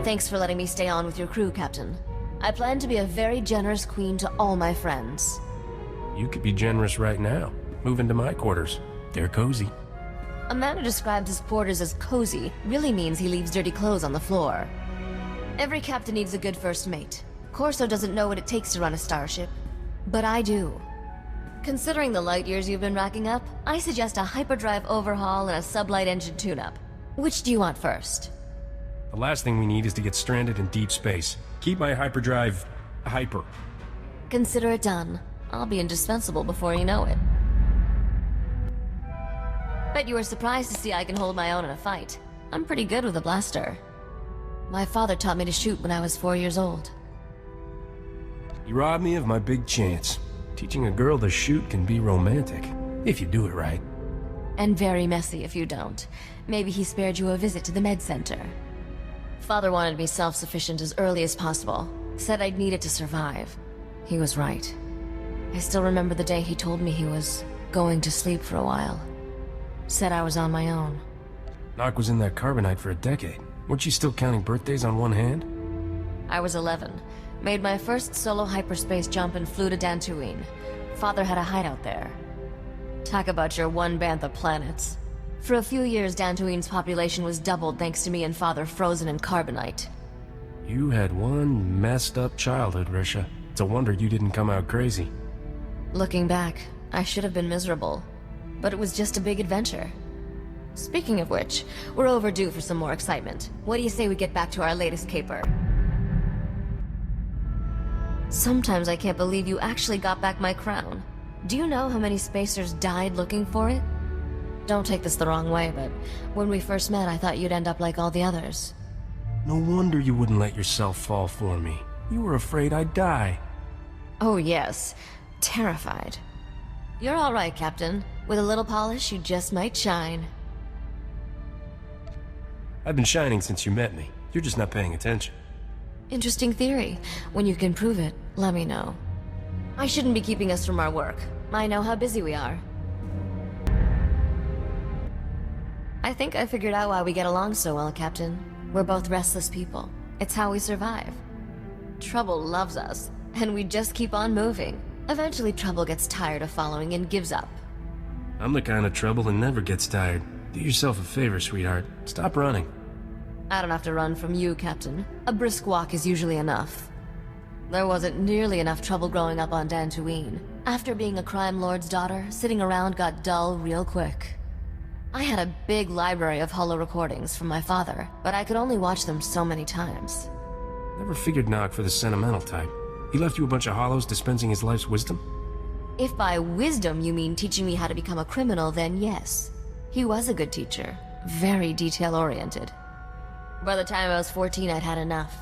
Thanks for letting me stay on with your crew, Captain. I plan to be a very generous queen to all my friends. You could be generous right now. Move into my quarters. They're cozy. A man who describes his quarters as cozy really means he leaves dirty clothes on the floor. Every captain needs a good first mate. Corso doesn't know what it takes to run a starship, but I do. Considering the light years you've been racking up, I suggest a hyperdrive overhaul and a sublight engine tune-up. Which do you want first? The last thing we need is to get stranded in deep space. Keep my hyperdrive hyper. Consider it done. I'll be indispensable before you know it. Bet you were surprised to see I can hold my own in a fight. I'm pretty good with a blaster. My father taught me to shoot when I was 4 years old. You robbed me of my big chance. Teaching a girl to shoot can be romantic, if you do it right. And very messy if you don't. Maybe he spared you a visit to the med center. Father wanted me self-sufficient as early as possible. Said I'd need it to survive. He was right. I still remember the day he told me he was going to sleep for a while. Said I was on my own. Nok was in that carbonite for a decade. Weren't you still counting birthdays on one hand? I was 11. Made my first solo hyperspace jump and flew to Dantooine. Father had a hideout there. Talk about your one bantha planets. For a few years, Dantooine's population was doubled thanks to me and Father frozen in carbonite. You had one messed up childhood, Risha. It's a wonder you didn't come out crazy. Looking back, I should have been miserable. But it was just a big adventure. Speaking of which, we're overdue for some more excitement. What do you say we get back to our latest caper? Sometimes I can't believe you actually got back my crown. Do you know how many spacers died looking for it? Don't take this the wrong way, but when we first met, I thought you'd end up like all the others. No wonder you wouldn't let yourself fall for me. You were afraid I'd die. Oh yes, terrified. You're all right, Captain. With a little polish, you just might shine. I've been shining since you met me. You're just not paying attention. Interesting theory. When you can prove it, let me know. I shouldn't be keeping us from our work. I know how busy we are. I think I figured out why we get along so well, Captain. We're both restless people. It's how we survive. Trouble loves us, and we just keep on moving. Eventually, Trouble gets tired of following and gives up. I'm the kind of trouble that never gets tired. Do yourself a favor, sweetheart. Stop running. I don't have to run from you, Captain. A brisk walk is usually enough. There wasn't nearly enough trouble growing up on Dantooine. After being a crime lord's daughter, sitting around got dull real quick. I had a big library of holo recordings from my father, but I could only watch them so many times. Never figured Nok for the sentimental type. He left you a bunch of holos dispensing his life's wisdom? If by wisdom you mean teaching me how to become a criminal, then yes. He was a good teacher. Very detail-oriented. By the time I was 14, I'd had enough.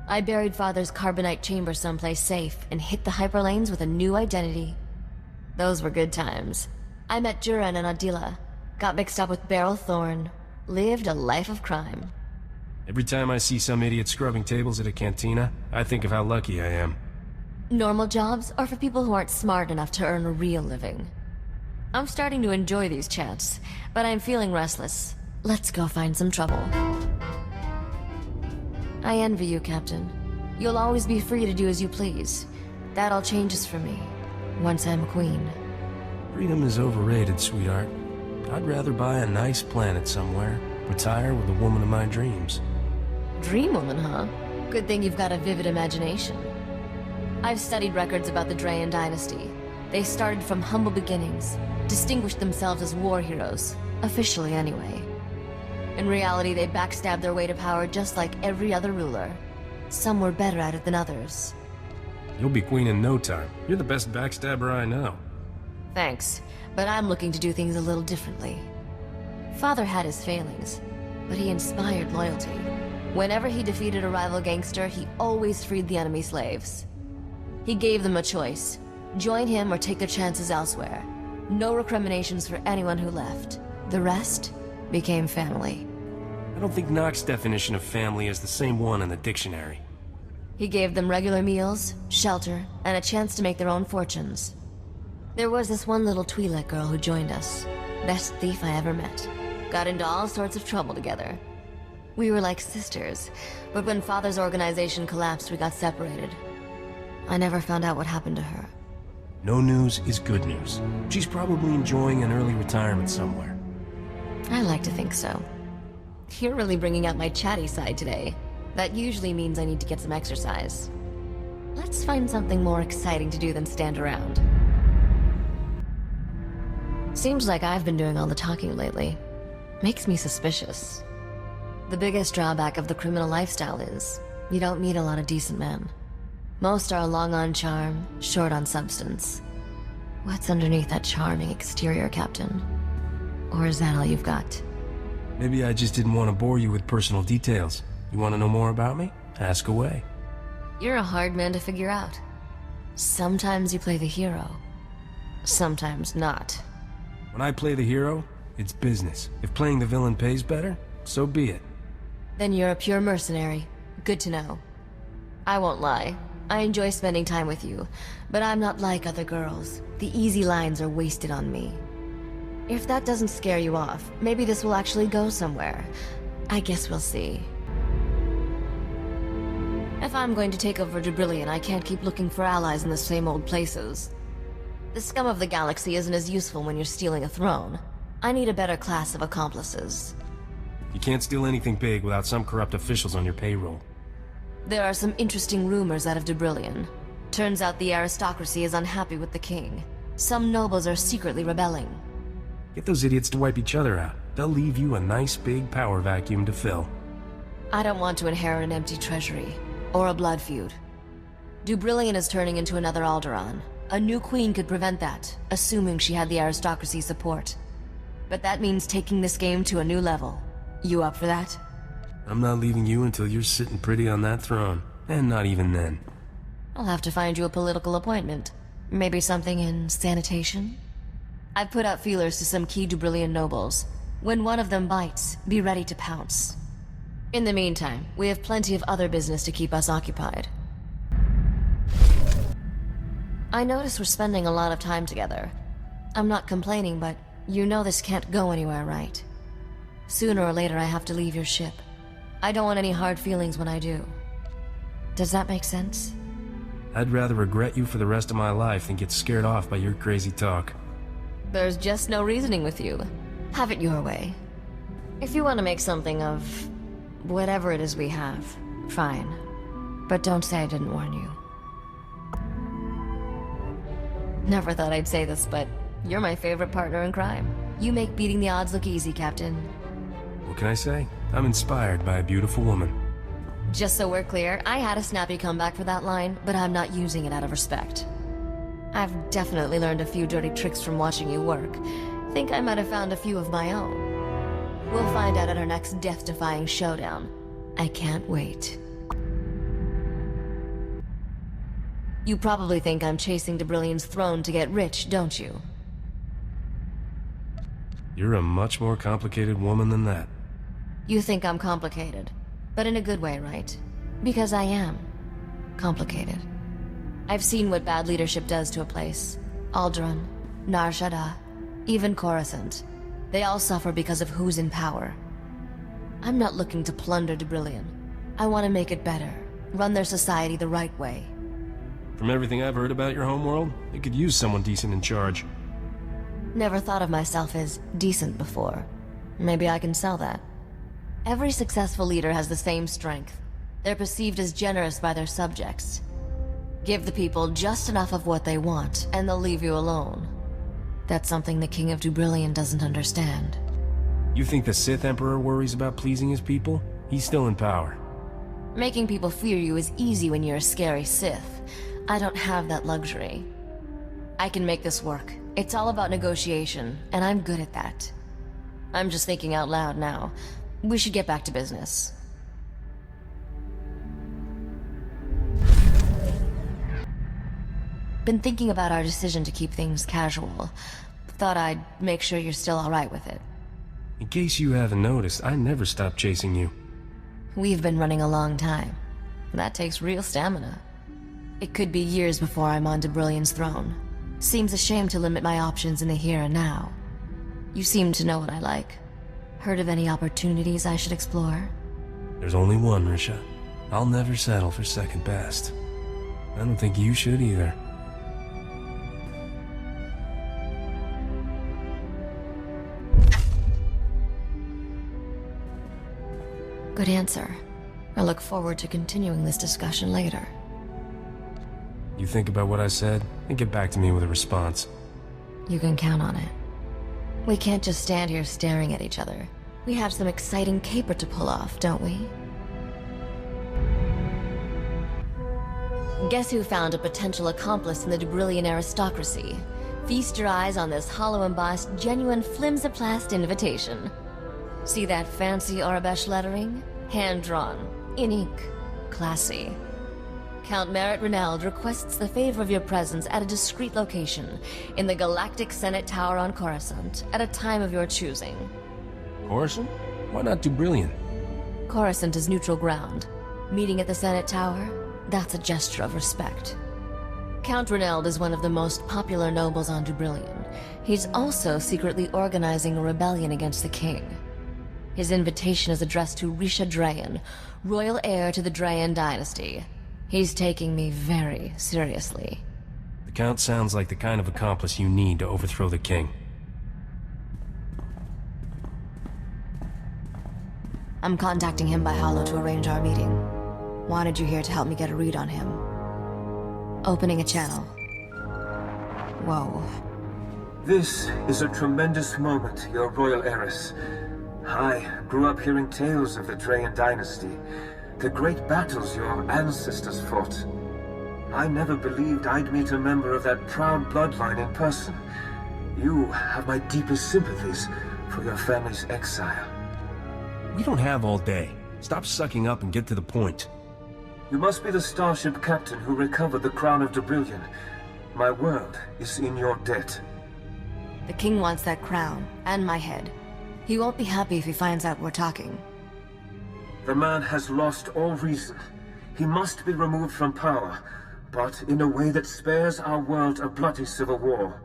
I buried Father's carbonite chamber someplace safe and hit the hyperlanes with a new identity. Those were good times. I met Drayen and Adila, got mixed up with Beryl Thorne, lived a life of crime. Every time I see some idiot scrubbing tables at a cantina, I think of how lucky I am. Normal jobs are for people who aren't smart enough to earn a real living. I'm starting to enjoy these chats, but I'm feeling restless. Let's go find some trouble. I envy you, Captain. You'll always be free to do as you please. That all changes for me, once I'm a queen. Freedom is overrated, sweetheart. I'd rather buy a nice planet somewhere, retire with a woman of my dreams. Dream woman, huh? Good thing you've got a vivid imagination. I've studied records about the Drayen dynasty. They started from humble beginnings, distinguished themselves as war heroes, officially anyway. In reality, they backstabbed their way to power just like every other ruler. Some were better at it than others. You'll be queen in no time. You're the best backstabber I know. Thanks, but I'm looking to do things a little differently. Father had his failings, but he inspired loyalty. Whenever he defeated a rival gangster, he always freed the enemy slaves. He gave them a choice. Join him or take their chances elsewhere. No recriminations for anyone who left. The rest became family. I don't think Nok's definition of family is the same one in the dictionary. He gave them regular meals, shelter, and a chance to make their own fortunes. There was this one little Twi'lek girl who joined us. Best thief I ever met. Got into all sorts of trouble together. We were like sisters, but when Father's organization collapsed, we got separated. I never found out what happened to her. No news is good news. She's probably enjoying an early retirement somewhere. I like to think so. You're really bringing out my chatty side today. That usually means I need to get some exercise. Let's find something more exciting to do than stand around. Seems like I've been doing all the talking lately. Makes me suspicious. The biggest drawback of the criminal lifestyle is you don't meet a lot of decent men. Most are long on charm, short on substance. What's underneath that charming exterior, Captain? Or is that all you've got? Maybe I just didn't want to bore you with personal details. You want to know more about me? Ask away. You're a hard man to figure out. Sometimes you play the hero. Sometimes not. When I play the hero, it's business. If playing the villain pays better, so be it. Then you're a pure mercenary. Good to know. I won't lie. I enjoy spending time with you, but I'm not like other girls. The easy lines are wasted on me. If that doesn't scare you off, maybe this will actually go somewhere. I guess we'll see. If I'm going to take over Dubrillion, I can't keep looking for allies in the same old places. The scum of the galaxy isn't as useful when you're stealing a throne. I need a better class of accomplices. You can't steal anything big without some corrupt officials on your payroll. There are some interesting rumors out of Dubrillion. Turns out the aristocracy is unhappy with the king. Some nobles are secretly rebelling. Get those idiots to wipe each other out. They'll leave you a nice big power vacuum to fill. I don't want to inherit an empty treasury, or a blood feud. Dubrillion is turning into another Alderaan. A new queen could prevent that, assuming she had the aristocracy's support. But that means taking this game to a new level. You up for that? I'm not leaving you until you're sitting pretty on that throne. And not even then. I'll have to find you a political appointment. Maybe something in sanitation? I've put out feelers to some key Dubrillion nobles. When one of them bites, be ready to pounce. In the meantime, we have plenty of other business to keep us occupied. I notice we're spending a lot of time together. I'm not complaining, but you know this can't go anywhere, right? Sooner or later I have to leave your ship. I don't want any hard feelings when I do. Does that make sense? I'd rather regret you for the rest of my life than get scared off by your crazy talk. There's just no reasoning with you. Have it your way. If you want to make something of whatever it is we have, fine. But don't say I didn't warn you. Never thought I'd say this, but you're my favorite partner in crime. You make beating the odds look easy, Captain. What can I say? I'm inspired by a beautiful woman. Just so we're clear, I had a snappy comeback for that line, but I'm not using it out of respect. I've definitely learned a few dirty tricks from watching you work. Think I might have found a few of my own. We'll find out at our next death-defying showdown. I can't wait. You probably think I'm chasing Dubrillion's throne to get rich, don't you? You're a much more complicated woman than that. You think I'm complicated, but in a good way, right? Because I am complicated. I've seen what bad leadership does to a place. Alderaan, Nar Shaddaa, even Coruscant. They all suffer because of who's in power. I'm not looking to plunder Dubrillion. I want to make it better, run their society the right way. From everything I've heard about your homeworld, it could use someone decent in charge. Never thought of myself as decent before. Maybe I can sell that. Every successful leader has the same strength. They're perceived as generous by their subjects. Give the people just enough of what they want, and they'll leave you alone. That's something the King of Dubrillion doesn't understand. You think the Sith Emperor worries about pleasing his people? He's still in power. Making people fear you is easy when you're a scary Sith. I don't have that luxury. I can make this work. It's all about negotiation, and I'm good at that. I'm just thinking out loud now. We should get back to business. Been thinking about our decision to keep things casual. Thought I'd make sure you're still alright with it. In case you haven't noticed, I never stopped chasing you. We've been running a long time. That takes real stamina. It could be years before I'm on Dubrillion's throne. Seems a shame to limit my options in the here and now. You seem to know what I like. Heard of any opportunities I should explore? There's only one, Risha. I'll never settle for second best. I don't think you should either. Good answer. I look forward to continuing this discussion later. You think about what I said, and get back to me with a response. You can count on it. We can't just stand here staring at each other. We have some exciting caper to pull off, don't we? Guess who found a potential accomplice in the Dubrillian aristocracy? Feast your eyes on this hollow-embossed, genuine flimsoplast invitation. See that fancy Arabesh lettering? Hand-drawn, in ink, classy. Count Merit Reneld requests the favor of your presence at a discreet location in the Galactic Senate Tower on Coruscant at a time of your choosing. Coruscant? Why not Dubrillion? Coruscant is neutral ground. Meeting at the Senate Tower? That's a gesture of respect. Count Reneld is one of the most popular nobles on Dubrillion. He's also secretly organizing a rebellion against the king. His invitation is addressed to Risha Drayen, royal heir to the Drayen dynasty. He's taking me very seriously. The Count sounds like the kind of accomplice you need to overthrow the king. I'm contacting him by holo to arrange our meeting. Wanted you here to help me get a read on him. Opening a channel. Whoa. This is a tremendous moment, your royal heiress. I grew up hearing tales of the Drayen dynasty, the great battles your ancestors fought. I never believed I'd meet a member of that proud bloodline in person. You have my deepest sympathies for your family's exile. We don't have all day. Stop sucking up and get to the point. You must be the starship captain who recovered the crown of Dubrillion. My world is in your debt. The king wants that crown, and my head. He won't be happy if he finds out we're talking. The man has lost all reason. He must be removed from power, but in a way that spares our world a bloody civil war.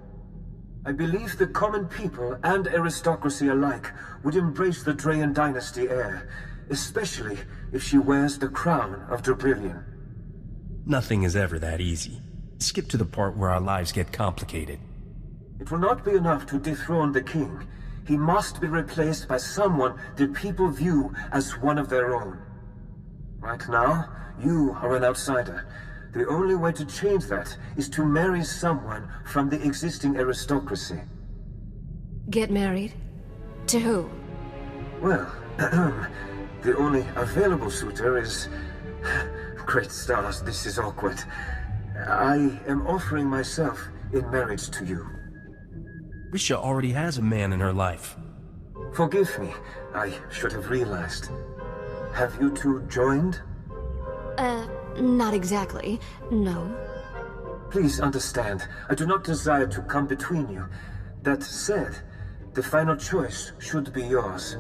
I believe the common people and aristocracy alike would embrace the Drayen dynasty heir, especially if she wears the crown of Dubrillion. Nothing is ever that easy. Skip to the part where our lives get complicated. It will not be enough to dethrone the king. He must be replaced by someone that people view as one of their own. Right now, you are an outsider. The only way to change that is to marry someone from the existing aristocracy. Get married? To who? Well, the only available suitor is... Great stars, this is awkward. I am offering myself in marriage to you. Risha already has a man in her life. Forgive me, I should have realized. Have you two joined? Not exactly, no. Please understand, I do not desire to come between you. That said, the final choice should be yours.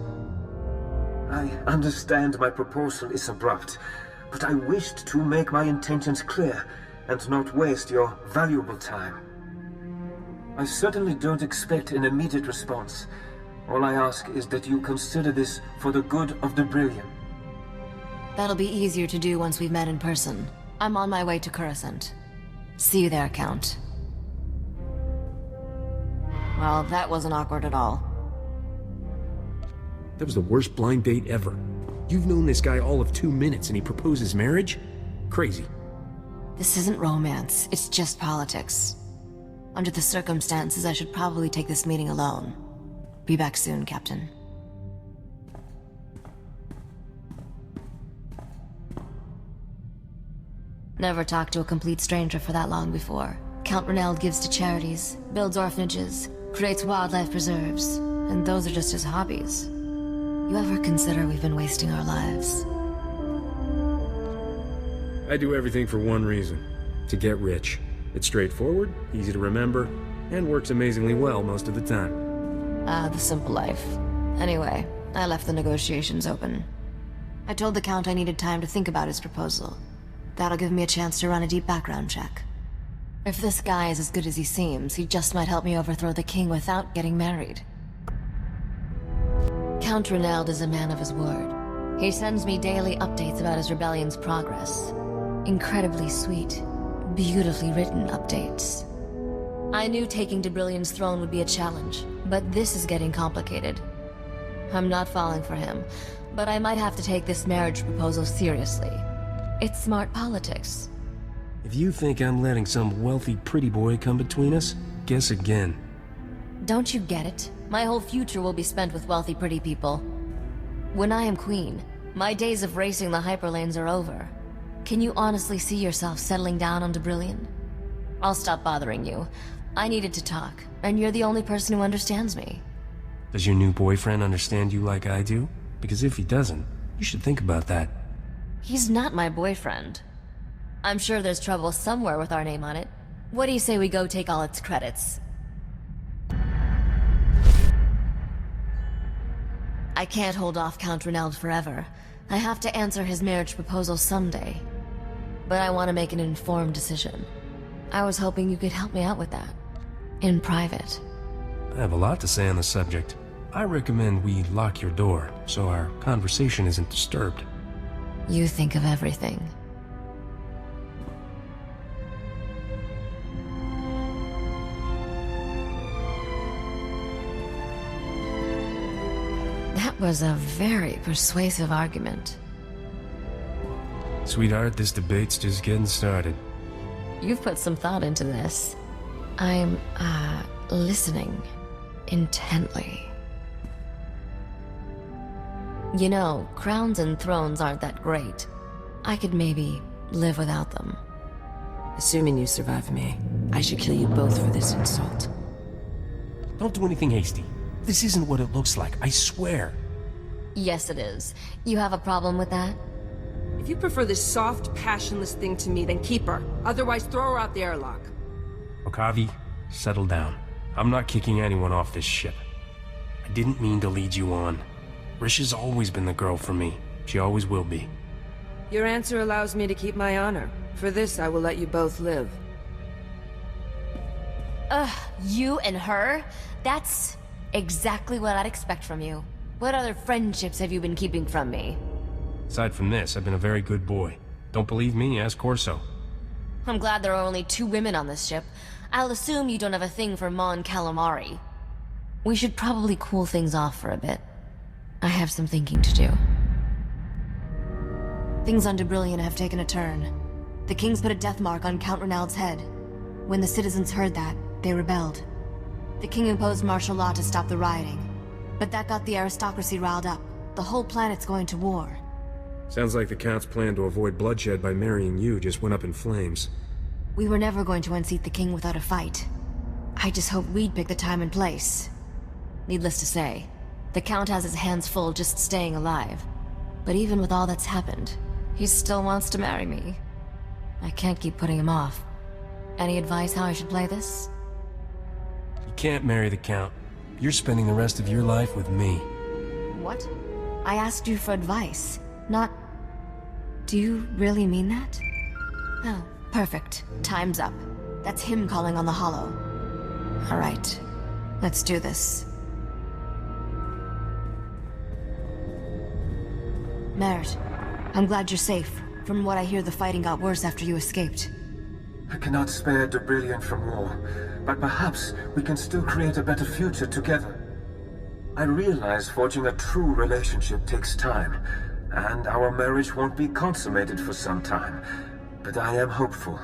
I understand my proposal is abrupt, but I wished to make my intentions clear and not waste your valuable time. I certainly don't expect an immediate response. All I ask is that you consider this for the good of Dubrillion. That'll be easier to do once we've met in person. I'm on my way to Coruscant. See you there, Count. Well, that wasn't awkward at all. That was the worst blind date ever. You've known this guy all of 2 minutes and he proposes marriage? Crazy. This isn't romance, it's just politics. Under the circumstances, I should probably take this meeting alone. Be back soon, Captain. Never talked to a complete stranger for that long before. Count Reneld gives to charities, builds orphanages, creates wildlife preserves, and those are just his hobbies. You ever consider we've been wasting our lives? I do everything for one reason. To get rich. It's straightforward, easy to remember, and works amazingly well most of the time. The simple life. Anyway, I left the negotiations open. I told the Count I needed time to think about his proposal. That'll give me a chance to run a deep background check. If this guy is as good as he seems, he just might help me overthrow the king without getting married. Count Reneld is a man of his word. He sends me daily updates about his rebellion's progress. Incredibly sweet, beautifully written updates. I knew taking Debrillion's throne would be a challenge, but this is getting complicated. I'm not falling for him, but I might have to take this marriage proposal seriously. It's smart politics. If you think I'm letting some wealthy pretty boy come between us, guess again. Don't you get it? My whole future will be spent with wealthy pretty people. When I am queen, my days of racing the hyperlanes are over. Can you honestly see yourself settling down on Debrillion? I'll stop bothering you. I needed to talk, and you're the only person who understands me. Does your new boyfriend understand you like I do? Because if he doesn't, you should think about that. He's not my boyfriend. I'm sure there's trouble somewhere with our name on it. What do you say we go take all its credits? I can't hold off Count Reneld forever. I have to answer his marriage proposal someday. But I want to make an informed decision. I was hoping you could help me out with that. In private. I have a lot to say on the subject. I recommend we lock your door, so our conversation isn't disturbed. You think of everything. That was a very persuasive argument. Sweetheart, this debate's just getting started. You've put some thought into this. I'm, listening intently. You know, crowns and thrones aren't that great. I could maybe live without them. Assuming you survive me, I should kill you both for this insult. Don't do anything hasty. This isn't what it looks like, I swear. Yes, it is. You have a problem with that? If you prefer this soft, passionless thing to me, then keep her. Otherwise, throw her out the airlock. Okavi, settle down. I'm not kicking anyone off this ship. I didn't mean to lead you on. Risha's always been the girl for me. She always will be. Your answer allows me to keep my honor. For this, I will let you both live. You and her? That's exactly what I'd expect from you. What other friendships have you been keeping from me? Aside from this, I've been a very good boy. Don't believe me? Ask Corso. I'm glad there are only 2 women on this ship. I'll assume you don't have a thing for Mon Calamari. We should probably cool things off for a bit. I have some thinking to do. Things on Debrillion have taken a turn. The Kings put a death mark on Count Reneld's head. When the citizens heard that, they rebelled. The King imposed martial law to stop the rioting. But that got the aristocracy riled up. The whole planet's going to war. Sounds like the Count's plan to avoid bloodshed by marrying you just went up in flames. We were never going to unseat the King without a fight. I just hoped we'd pick the time and place. Needless to say, the Count has his hands full just staying alive. But even with all that's happened, he still wants to marry me. I can't keep putting him off. Any advice how I should play this? You can't marry the Count. You're spending the rest of your life with me. What? I asked you for advice, not... Do you really mean that? Oh, perfect. Time's up. That's him calling on the Hollow. Alright, let's do this. Merritt, I'm glad you're safe. From what I hear, the fighting got worse after you escaped. I cannot spare Debrillion from war, but perhaps we can still create a better future together. I realize forging a true relationship takes time, and our marriage won't be consummated for some time, but I am hopeful.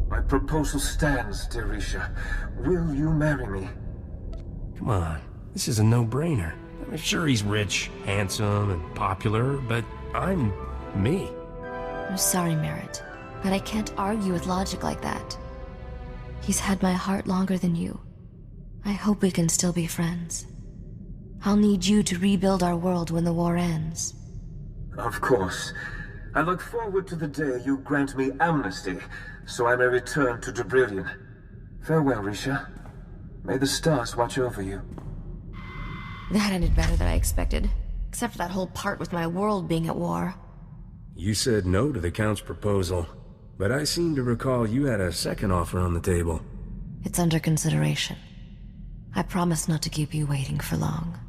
My proposal stands, dear Risha. Will you marry me? Come on, this is a no-brainer. I'm sure he's rich, handsome, and popular, but I'm me. I'm sorry, Merritt, but I can't argue with logic like that. He's had my heart longer than you. I hope we can still be friends. I'll need you to rebuild our world when the war ends. Of course. I look forward to the day you grant me amnesty, so I may return to Debrillion. Farewell, Risha. May the stars watch over you. That ended better than I expected. Except for that whole part with my world being at war. You said no to the Count's proposal, but I seem to recall you had a second offer on the table. It's under consideration. I promise not to keep you waiting for long.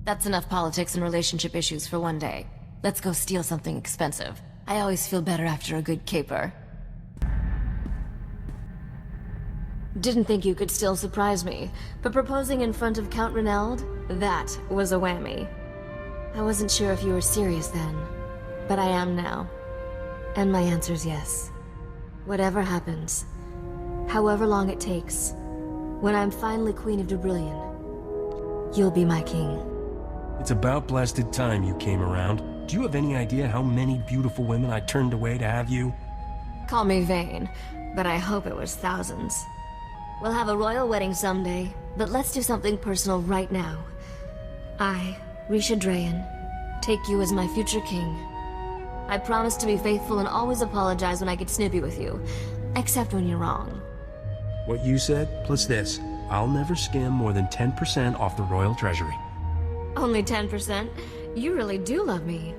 That's enough politics and relationship issues for one day. Let's go steal something expensive. I always feel better after a good caper. Didn't think you could still surprise me, but proposing in front of Count Reneld? That was a whammy. I wasn't sure if you were serious then, but I am now. And my answer's yes. Whatever happens, however long it takes, when I'm finally Queen of Dubrillion, you'll be my king. It's about blasted time you came around. Do you have any idea how many beautiful women I turned away to have you? Call me vain, but I hope it was thousands. We'll have a royal wedding someday, but let's do something personal right now. I, Risha Drayen, take you as my future king. I promise to be faithful and always apologize when I get snippy with you, except when you're wrong. What you said, plus this. I'll never skim more than 10% off the royal treasury. Only 10%? You really do love me.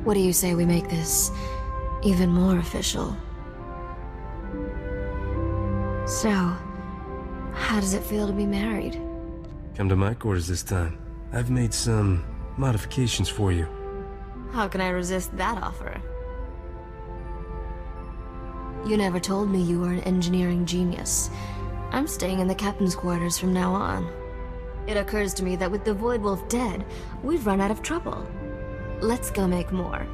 What do you say we make this even more official? So, how does it feel to be married? Come to my quarters this time. I've made some modifications for you. How can I resist that offer? You never told me you were an engineering genius. I'm staying in the captain's quarters from now on. It occurs to me that with the Void Wolf dead, we've run out of trouble. Let's go make more.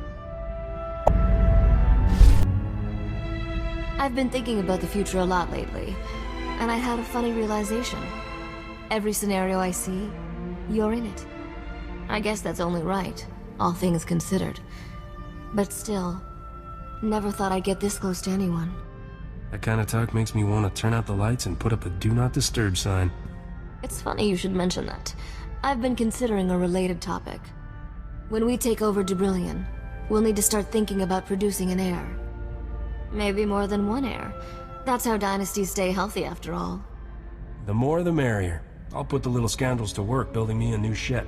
I've been thinking about the future a lot lately, and I had a funny realization. Every scenario I see, you're in it. I guess that's only right, all things considered. But still, never thought I'd get this close to anyone. That kind of talk makes me want to turn out the lights and put up a do not disturb sign. It's funny you should mention that. I've been considering a related topic. When we take over Dubrillion, we'll need to start thinking about producing an heir. Maybe more than one heir. That's how dynasties stay healthy, after all. The more the merrier. I'll put the little scoundrels to work building me a new ship.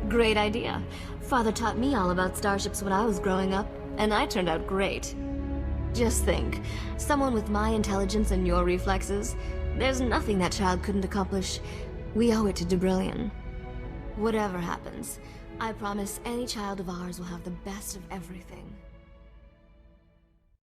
Great idea. Father taught me all about starships when I was growing up, and I turned out great. Just think, someone with my intelligence and your reflexes, there's nothing that child couldn't accomplish. We owe it to Dubrillion. Whatever happens, I promise any child of ours will have the best of everything.